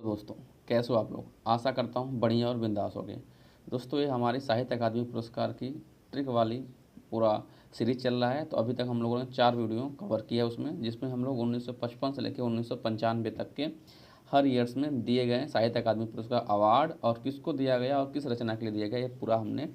दोस्तों, कैसे हो आप लोग। आशा करता हूँ बढ़िया और बिंदास हो गए। दोस्तों, ये हमारी साहित्य अकादमी पुरस्कार की ट्रिक वाली पूरा सीरीज चल रहा है। तो अभी तक हम लोगों ने 4 वीडियो कवर किया उसमें, जिसमें हम लोग 1955 से लेकर 1995 तक के हर ईयर्स में दिए गए साहित्य अकादमी पुरस्कार अवार्ड और किसको दिया गया और किस रचना के लिए दिया गया, ये पूरा हमने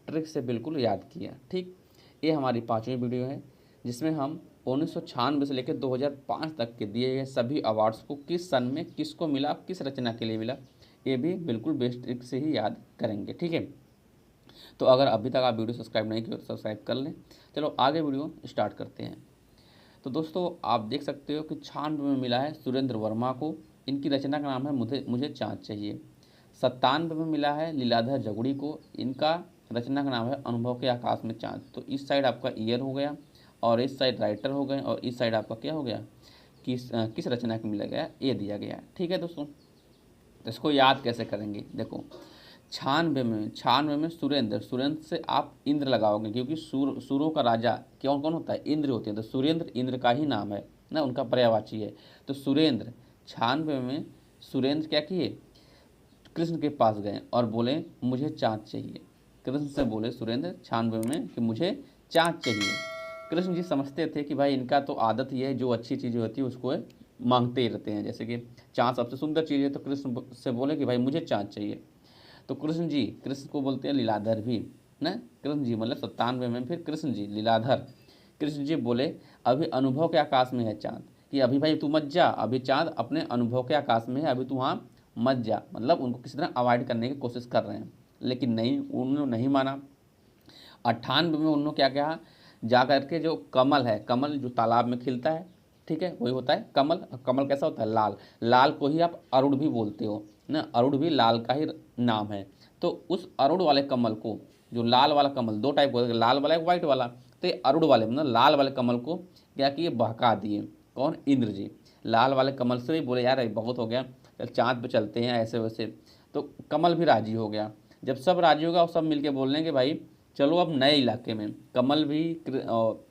ट्रिक से बिल्कुल याद किया। ठीक, ये हमारी 5वीं वीडियो है, जिसमें हम 1996 से लेकर 2005 तक के दिए गए सभी अवार्ड्स को किस सन में किसको मिला, किस रचना के लिए मिला, ये भी बिल्कुल बेस्ट ट्रिक से ही याद करेंगे। ठीक है, तो अगर अभी तक आप वीडियो सब्सक्राइब नहीं किए तो सब्सक्राइब कर लें। चलो आगे वीडियो स्टार्ट करते हैं। तो दोस्तों, आप देख सकते हो कि 96 में मिला है सुरेंद्र वर्मा को। इनकी रचना का नाम है मुझे मुझे चाँद चाहिए। 97 में मिला है लीलाधर जगुड़ी को। इनका रचना का नाम है अनुभव के आकाश में चाँद। तो इस साइड आपका ईयर हो गया और इस साइड राइटर हो गए और इस साइड आपका क्या हो गया, किस रचना को मिला गया, ये दिया गया। ठीक है दोस्तों, तो इसको याद कैसे करेंगे। देखो, 96 में सुरेंद्र, सुरेंद्र से आप इंद्र लगाओगे, क्योंकि सूरों का राजा कौन कौन होता है, इंद्र होते हैं। तो सुरेंद्र इंद्र का ही नाम है ना, उनका पर्यायवाची है। तो सुरेंद्र 96 में सुरेंद्र क्या किए, कृष्ण के पास गए और बोले मुझे चाँद चाहिए। कृष्ण से बोले सुरेंद्र 96 में कि मुझे चाँद चाहिए। कृष्ण जी समझते थे कि भाई इनका तो आदत ही है, जो अच्छी चीज़ें होती है उसको मांगते ही रहते हैं। जैसे कि चाँद सबसे सुंदर चीज़ है, तो कृष्ण से बोले कि भाई मुझे चाँद चाहिए। तो कृष्ण को बोलते हैं लीलाधर भी ना। कृष्ण जी मतलब 97 में फिर कृष्ण जी लीलाधर, कृष्ण जी बोले अभी अनुभव के आकाश में है चाँद, कि अभी भाई तू मत जा, अभी चाँद अपने अनुभव के आकाश में है, अभी तू वहाँ मत जा। मतलब उनको किसी तरह अवॉइड करने की कोशिश कर रहे हैं, लेकिन नहीं, उन्होंने नहीं माना। 98 में उन्होंने क्या कहा, जा करके जो कमल है, कमल जो तालाब में खिलता है, ठीक है, वही होता है कमल। कमल कैसा होता है, लाल। लाल को ही आप अरुण भी बोलते हो ना, अरुण भी लाल का ही नाम है। तो उस अरुण वाले कमल को, जो लाल वाला कमल, दो टाइप होता है, लाल वाला एक वाइट वाला, तो ये अरुण वाले मतलब लाल वाले कमल को क्या किए, बहका दिए। कौन, इंद्र जी। लाल वाले कमल से भी बोले यार बहुत हो गया, चल चाँद पे चलते हैं ऐसे वैसे। तो कमल भी राजी हो गया। जब सब राजी होगा और सब मिलके बोल रहे हैं कि भाई चलो अब नए इलाके में, कमल भी और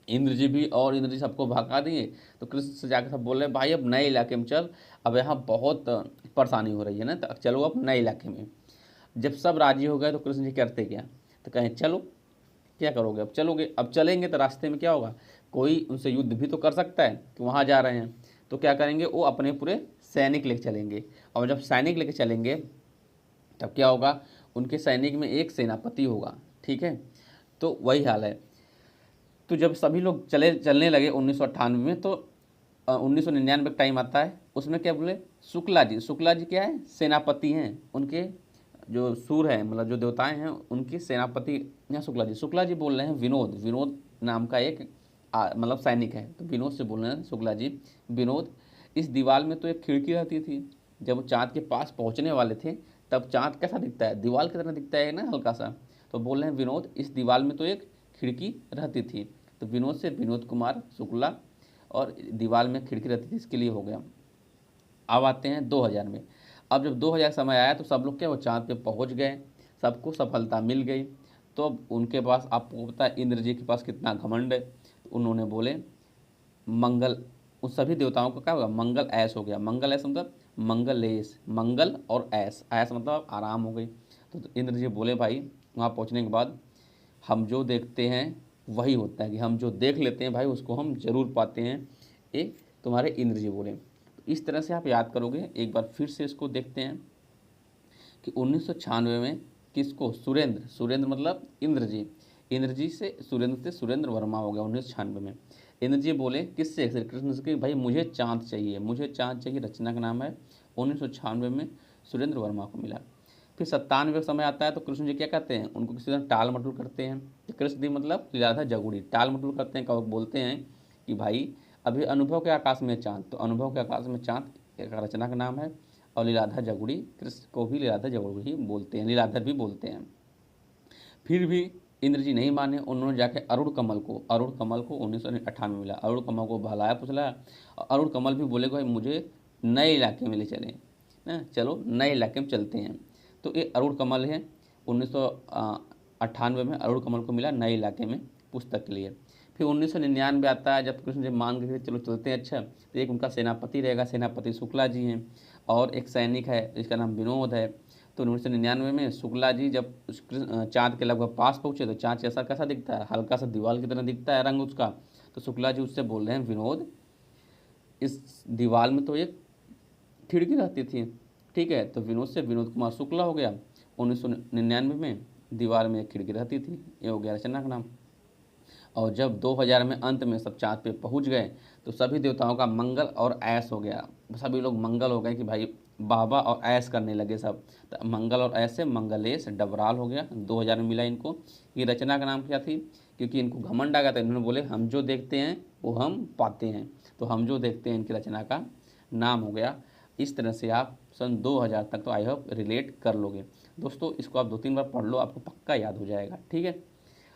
इंद्र जी भी, और इंद्र जी सबको भगा दिए। तो कृष्ण से जाकर सब बोल रहे हैं भाई अब नए इलाके में चल, अब यहाँ बहुत परेशानी हो रही है ना, तो चलो अब नए इलाके में। जब सब राजी हो गए तो कृष्ण जी करते क्या, तो कहें चलो, क्या करोगे, अब चलोगे, अब चलेंगे तो रास्ते में क्या होगा, कोई उनसे युद्ध भी तो कर सकता है कि वहाँ जा रहे हैं। तो क्या करेंगे, वो अपने पूरे सैनिक लेके चलेंगे। और जब सैनिक लेके चलेंगे तब क्या होगा, उनके सैनिक में एक सेनापति होगा। ठीक है, तो वही हाल है। तो जब सभी लोग चलने लगे 1998 में, तो 1999 का टाइम आता है, उसमें क्या बोले, शुक्ला जी। शुक्ला जी क्या है, सेनापति हैं उनके, जो सूर हैं मतलब जो देवताएं हैं उनके सेनापति हैं शुक्ला जी। शुक्ला जी बोल रहे हैं विनोद, विनोद नाम का एक मतलब सैनिक है, तो विनोद से बोल रहे हैं शुक्ला जी, विनोद, इस दीवार में तो एक खिड़की रहती थी, जब वो चाँद के पास पहुंचने वाले थे तब चाँद कैसा दिखता है, दीवार की तरह दिखता है ना हल्का सा। तो बोल रहे हैं विनोद, इस दीवार में तो एक खिड़की रहती थी। तो विनोद से विनोद कुमार शुक्ला, और दीवार में खिड़की रहती थी, इसके लिए हो गया। अब आते हैं 2000 में। अब जब 2000 समय आया तो सब लोग क्या, वो चाँद पे पहुंच गए, सबको सफलता मिल गई। तो अब उनके पास, आपको पता है इंद्र जी के पास कितना घमंड है, तो उन्होंने बोले मंगल, उन सभी देवताओं का क्या होगा, मंगल ऐस हो गया। मंगल ऐस मतलब मंगलेश, मंगल और ऐस, ऐस मतलब आराम हो गई। तो इंद्र जी बोले भाई वहाँ पहुँचने के बाद हम जो देखते हैं वही होता है, कि हम जो देख लेते हैं भाई उसको हम जरूर पाते हैं, ये तुम्हारे इंद्र जी बोले। तो इस तरह से आप याद करोगे। एक बार फिर से इसको देखते हैं कि 1996 में किसको, सुरेंद्र, सुरेंद्र मतलब इंद्र जी, इंद्र जी से सुरेंद्र वर्मा हो गया 1996 में। इंद्र जी बोले किससे, श्री कृष्ण से, कि भाई मुझे चाँद चाहिए, मुझे चाँद चाहिए, रचना का नाम है। 1996 में सुरेंद्र वर्मा को मिला। फिर 97 का समय आता है, तो कृष्ण जी क्या कहते हैं, उनको किसी तरह टाल मटोल करते हैं। कृष्ण जी मतलब लीलाधर जगुड़ी, टाल मटोल करते हैं, कब बोलते हैं कि भाई अभी अनुभव के आकाश में चाँद, तो अनुभव के आकाश में चाँद एक रचना का नाम है। और लीलाधर जगुड़ी, कृष्ण को भी लीलाधर जगुड़ी ही बोलते हैं, लीलाधर भी बोलते हैं। फिर भी इंद्र जी नहीं माने, उन्होंने जाके अरुण कमल को 1998 में मिला, अरुण कमल को बहलाया फुसलाया। और अरुण कमल भी बोले भाई मुझे नए इलाके में ले चलें ना, चलो नए इलाके में चलते हैं। तो ये अरुण कमल है, 1998 में अरुण कमल को मिला नए इलाके में पुस्तक के लिए। फिर 1999 आता है, जब कृष्ण जी मान गए चलो चलते हैं, अच्छा, तो एक उनका सेनापति रहेगा, सेनापति शुक्ला जी हैं। और एक सैनिक है जिसका नाम विनोद है। तो 1999 में शुक्ला जी जब चाँद के लगभग पास पहुँचे तो चाँद कैसा कैसा दिखता है, हल्का सा दीवार की तरह दिखता है रंग उसका। तो शुक्ला जी उससे बोल रहे हैं विनोद, इस दीवार में तो एक खिड़की रहती थी। ठीक है, तो विनोद से विनोद कुमार शुक्ला हो गया। 1999 में दीवार में एक खिड़की रहती थी, ये हो गया रचना का नाम। और जब 2000 में अंत में सब चाँद पे पहुंच गए तो सभी देवताओं का मंगल और ऐश हो गया। सभी लोग मंगल हो गए कि भाई बाबा और ऐश करने लगे सब। तो मंगल और ऐश से मंगलेश डबराल हो गया। 2000 में मिला इनको। ये रचना का नाम क्या थी? क्योंकि इनको घमंड आ गया था, इन्होंने बोले हम जो देखते हैं वो हम पाते हैं। तो हम जो देखते हैं इनकी रचना का नाम हो गया। इस तरह से आप सन 2000 तक तो आई होप रिलेट कर लोगे। दोस्तों इसको आप 2-3 बार पढ़ लो, आपको पक्का याद हो जाएगा। ठीक है,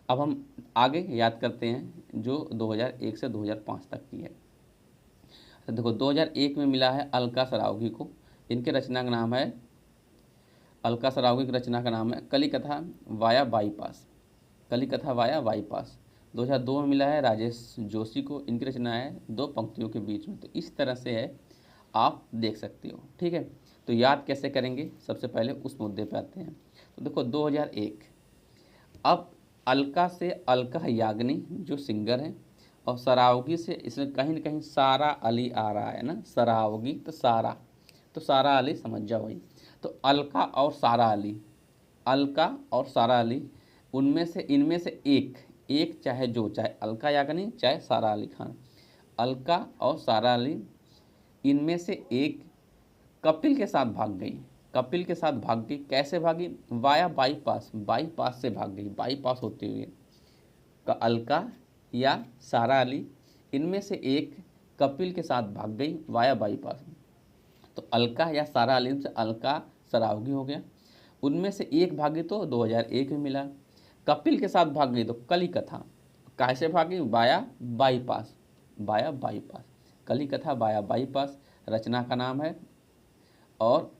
अब हम आगे याद करते हैं जो 2001 से 2005 तक की है। तो देखो 2001 में मिला है अलका सरावगी को। इनके रचना का नाम है, अलका सरावगी की रचना का नाम है Kalikatha via bypass. Kalikatha via bypass. 2002 में मिला है राजेश जोशी को। इनकी रचना है दो पंक्तियों के बीच में। तो इस तरह से है, आप देख सकते हो। ठीक है, तो याद कैसे करेंगे, सबसे पहले उस मुद्दे पे आते हैं। तो देखो 2001, अब अलका से अलका याग्निक जो सिंगर हैं, और सरावगी से इसमें कहीं ना कहीं सारा अली आ रहा है ना, सरावगी तो सारा, तो सारा अली समझ जाओ भाई। तो अलका और सारा अली, अलका और सारा अली, उनमें से इनमें से एक एक चाहे जो, चाहे अलका याग्निक चाहे सारा अली खान, अलका और सारा अली इनमें से एक कपिल के साथ भाग गई। कपिल के साथ भाग गई, कैसे भागी? वाया बाईपास, बाईपास से भाग गई, बाईपास होते हुए। अलका या सारा अली इनमें से एक कपिल के साथ भाग गई वाया बाईपास। तो अलका या सारा अली से अलका सरावगी हो गया। उनमें से एक भागी तो 2001 में मिला। कपिल के साथ भाग गई तो कलिकथा, कैसे भागी? Via bypass, via bypass, Kalikatha via bypass रचना का नाम है। और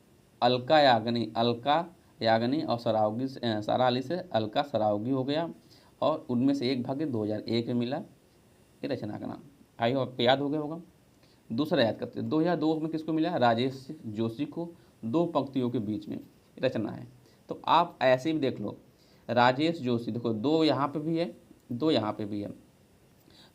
अलका याग्निक और सरावगी सारा अली से अलका सरावगी हो गया। और उनमें से एक भाग्य 2001 में मिला, ये रचना का नाम। आई हो आपको याद हो गया होगा। दूसरा याद करते हैं, 2002 में किसको मिला? राजेश जोशी को, दो पंक्तियों के बीच में रचना है। तो आप ऐसे भी देख लो, राजेश जोशी, देखो दो यहाँ पे भी है, दो यहाँ पे भी है।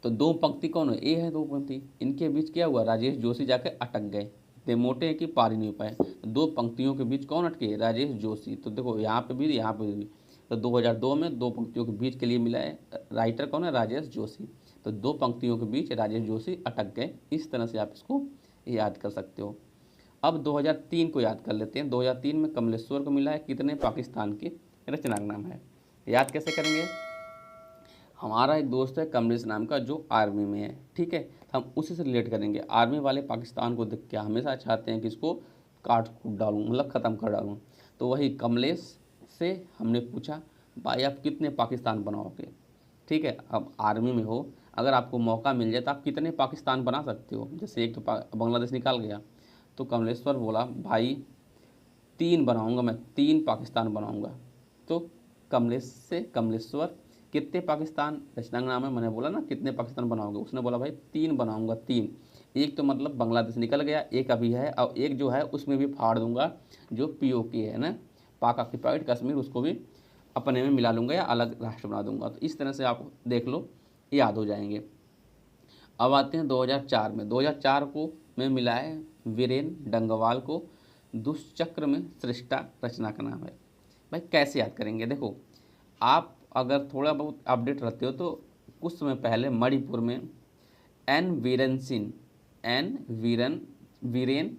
तो दो पंक्ति कौन है? ए है दो पंक्ति, इनके बीच क्या हुआ? राजेश जोशी जाके अटक गए, इतने मोटे हैं कि पार ही नहीं पाए। दो पंक्तियों के बीच कौन अटके? राजेश जोशी। तो देखो यहाँ पे भी यहाँ पे भी। तो 2002 में दो पंक्तियों के बीच के लिए मिला है, राइटर कौन है? राजेश जोशी। तो दो पंक्तियों के बीच राजेश जोशी अटक गए। इस तरह से आप इसको याद कर सकते हो। अब 2003 को याद कर लेते हैं। 2003 में कमलेश्वर को मिला है कितने पाकिस्तान की रचना का नाम है। याद कैसे करेंगे? हमारा एक दोस्त है कमलेश नाम का जो आर्मी में है। ठीक है, हम उसी से रिलेट करेंगे। आर्मी वाले पाकिस्तान को देख के हमेशा चाहते हैं कि इसको काट कूट डालूँ, मतलब ख़त्म कर डालूँ। तो वही कमलेश से हमने पूछा भाई आप कितने पाकिस्तान बनाओगे। ठीक है, अब आर्मी में हो, अगर आपको मौका मिल जाए तो आप कितने पाकिस्तान बना सकते हो? जैसे एक तो बांग्लादेश निकाल गया, तो कमलेश्वर बोला भाई 3 बनाऊंगा मैं, 3 पाकिस्तान बनाऊंगा। तो कमलेश्वर कितने पाकिस्तान रचना का नाम है, मैंने बोला ना कितने पाकिस्तान बनाओगे, उसने बोला भाई 3 बनाऊंगा, 3। एक तो मतलब बांग्लादेश निकल गया, एक अभी है, और एक जो है उसमें भी फाड़ दूंगा, जो POK है ना, पाक ऑक्यूपाइड कश्मीर, उसको भी अपने में मिला लूँगा या अलग राष्ट्र बना दूंगा। तो इस तरह से आप देख लो, याद हो जाएंगे। अब आते हैं 2004 में। 2004 को में मिला है वीरेन डंगवाल को दुष्चक्र में सृष्टा रचना का नाम है। भाई कैसे याद करेंगे? देखो आप अगर थोड़ा बहुत अपडेट रहते हो तो कुछ समय पहले मणिपुर में एन वीरेन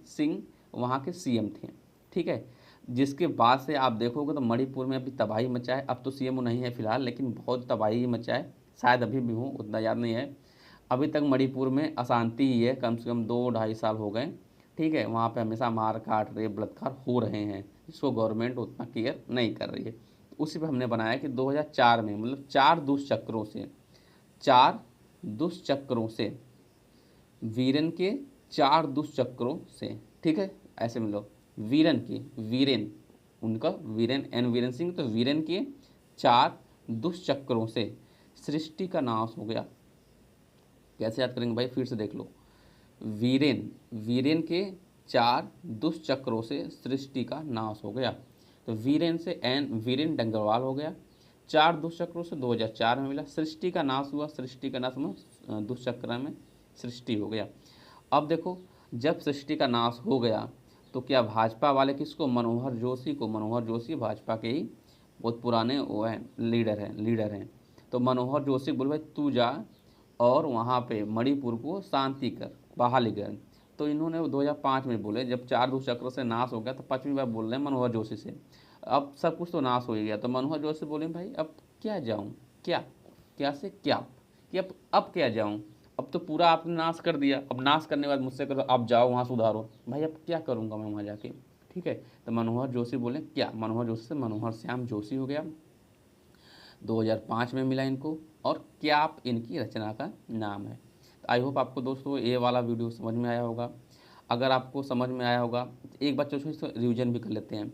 सिंह वहाँ के CM थे। ठीक है, जिसके बाद से आप देखोगे तो मणिपुर में अभी तबाही मचा है। अब तो CM नहीं है फिलहाल, लेकिन बहुत तबाही मचा है, शायद अभी भी हूँ, उतना याद नहीं है। अभी तक मणिपुर में अशांति ही है, कम से कम 2-2.5 साल हो गए। ठीक है, वहाँ पे हमेशा मार काट रेप बलात्कार हो रहे हैं, जिसको गवर्नमेंट उतना केयर नहीं कर रही है। तो उसी पे हमने बनाया कि 2004 में, मतलब 4 दुष्चक्रों से वीरेन के 4 दुष्चक्रों से। ठीक है, ऐसे में लो, वीरेन उनका वीरेन एन वीरेन सिंह, तो वीरेन के 4 दुष्चक्रों से सृष्टि का नाश हो गया। कैसे याद करेंगे भाई? फिर से देख लो, वीरेन के 4 दुष्चक्रों से सृष्टि का नाश हो गया। तो वीरेन से वीरेन डंगरवाल हो गया। 4 दुष्चक्रों से 2004 में मिला। सृष्टि का नाश हुआ, सृष्टि का नाश हुआ, दुष्चक्र में सृष्टि हो गया। अब देखो, जब सृष्टि का नाश हो गया तो क्या भाजपा वाले किसको, मनोहर जोशी को, मनोहर जोशी भाजपा के ही बहुत पुराने वो हैं, लीडर हैं। तो मनोहर जोशी बोले भाई तू जा और वहाँ पे मणिपुर को शांति कर, बहाली कर। तो इन्होंने 2005 में बोले, जब 4 दुष्चक्र से नाश हो गया तो 5वीं बार बोल रहे हैं मनोहर जोशी से, अब सब कुछ तो नाश हो ही गया। तो मनोहर जोशी बोले भाई अब क्या जाऊँ, क्या से क्या कि अब क्या जाऊँ, अब तो पूरा आपने नाश कर दिया, अब नाश करने के बाद मुझसे करो अब जाओ वहाँ सुधारो, भाई अब क्या करूँगा मैं वहाँ जाके। ठीक है, तो मनोहर जोशी बोले क्या, मनोहर जोशी से मनोहर श्याम जोशी हो गया। 2005 में मिला इनको, और क्याप इनकी रचना का नाम है। तो आई होप आपको दोस्तों ये वाला वीडियो समझ में आया होगा। अगर आपको समझ में आया होगा तो एक बच्चों से इसको रिविजन भी कर लेते हैं।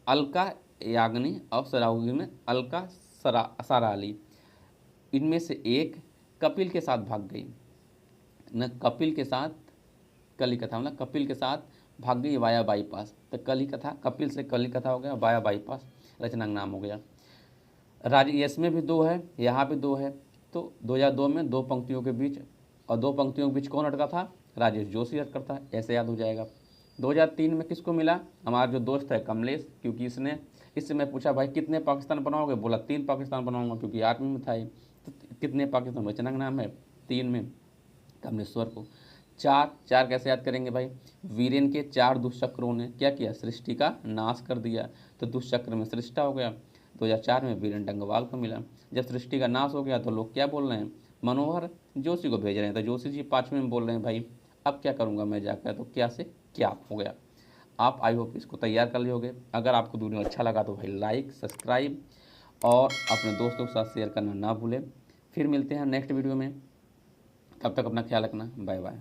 अलका याग्निक और सराउगी में अलका सराली, इनमें से एक कपिल के साथ भाग गई न, कपिल के साथ कलिकथा, मतलब कपिल के साथ भाग गई वाया बाईपास। तो कलिकथा, कपिल से कलिकथा हो गया, वाया बाईपास रचना का नाम हो गया। इसमें भी 2 है, यहाँ भी 2 है। तो 2002 में 2 पंक्तियों के बीच, और 2 पंक्तियों के बीच कौन अटका था, राजेश जोशी अटका था, ऐसे याद हो जाएगा। 2003 में किसको मिला, हमारा जो दोस्त है कमलेश, क्योंकि इससे मैं पूछा भाई कितने पाकिस्तान बनाओगे, बोला 3 पाकिस्तान बनाऊंगा, क्योंकि आर्मी में था। तो कितने पाकिस्तान, रचना का नाम है 3 में कमलेश्वर को। 4 कैसे याद करेंगे भाई, वीरेन के 4 दुष्चक्रों ने क्या किया, सृष्टि का नाश कर दिया, तो दुष्चक्र में सृष्टा हो गया। 2004 में वीरेन डंगवाल को मिला। जब सृष्टि का नाश हो गया तो लोग क्या बोल रहे हैं, मनोहर जोशी को भेज रहे हैं। तो जोशी जी 5वें में बोल रहे हैं भाई अब क्या करूँगा मैं जाकर, तो क्या से क्या हो गया। आप आई होप इसको तैयार कर लियोगे। अगर आपको वीडियो अच्छा लगा तो भाई लाइक, सब्सक्राइब और अपने दोस्तों के साथ शेयर करना ना भूलें। फिर मिलते हैं नेक्स्ट वीडियो में, तब तक अपना ख्याल रखना, बाय बाय।